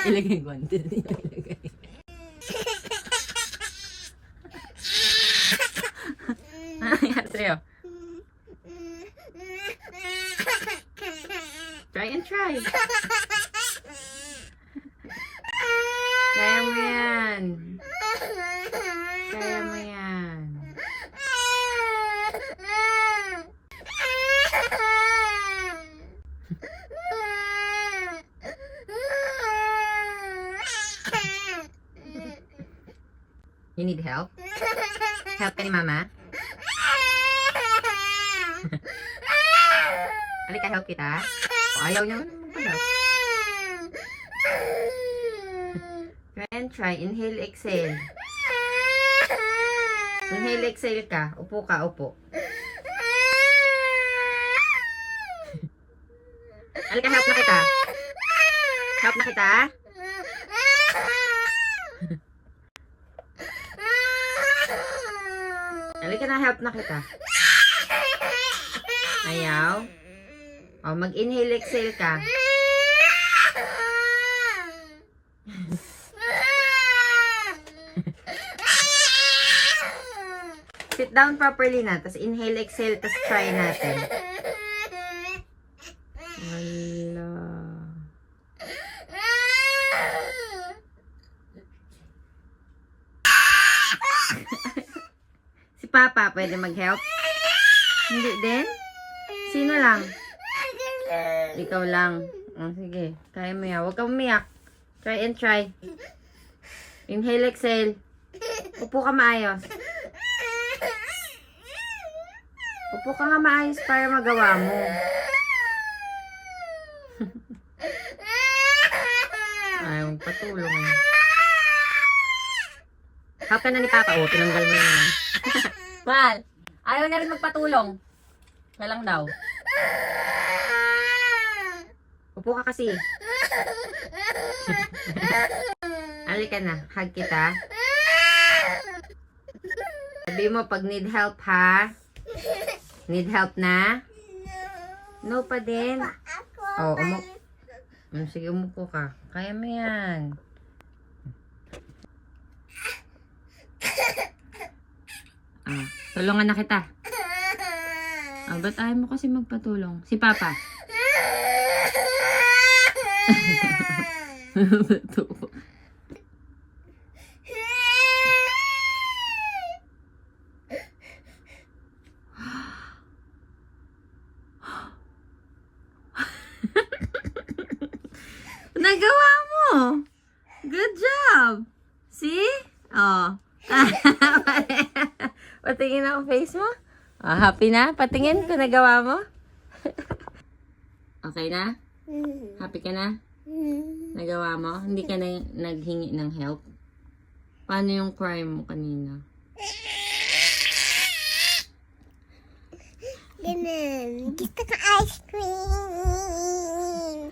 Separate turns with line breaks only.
Ilagay ko. Hindi ilagay. Sa'yo. Try and try. Kaya mo yan. Kaya mo yan. You need help? Help ka ni mama? Halika, help kita. O, ayaw niya magpa-help. Try and try. Inhale, exhale. Inhale, exhale ka. Upo ka, upo. Halika, help na kita. Help na kita. Halika na, help na kita. Ayaw. O, mag-inhale, exhale ka. Sit down properly na. Tapos inhale, exhale. Tapos try natin. Wala. Si Papa, pwede mag-help? Hindi din? Sino lang? Ikaw lang. Oh, sige. Kaya mo yan. Huwag kang umiyak. Try and try. Inhale, exhale. Upo ka maayos. Upo ka nga maayos para magawa mo. Ay, magpatulong. Help ka na ni Papa. O, tinanggal mo na. Mahal, ayaw na rin magpatulong. Ka lang daw. Upo ka kasi. Halika na. Hug kita. Sabi mo pag need help ha. Need help na? No pa din. Oh, sige, umupo ka. Kaya mo yan. Tulungan na kita. Ba't ayaw mo kasi magpatulong? Si Papa. Nagawa mo! Good job! See? Oh. Patingin ako face mo. Oh, happy na? Patingin kung nagawa mo. Okay na? Happy ka na? Nagawa mo? Hindi ka na naghingi ng help? Paano yung cry mo kanina?
Ganun. Gusto ko ice cream.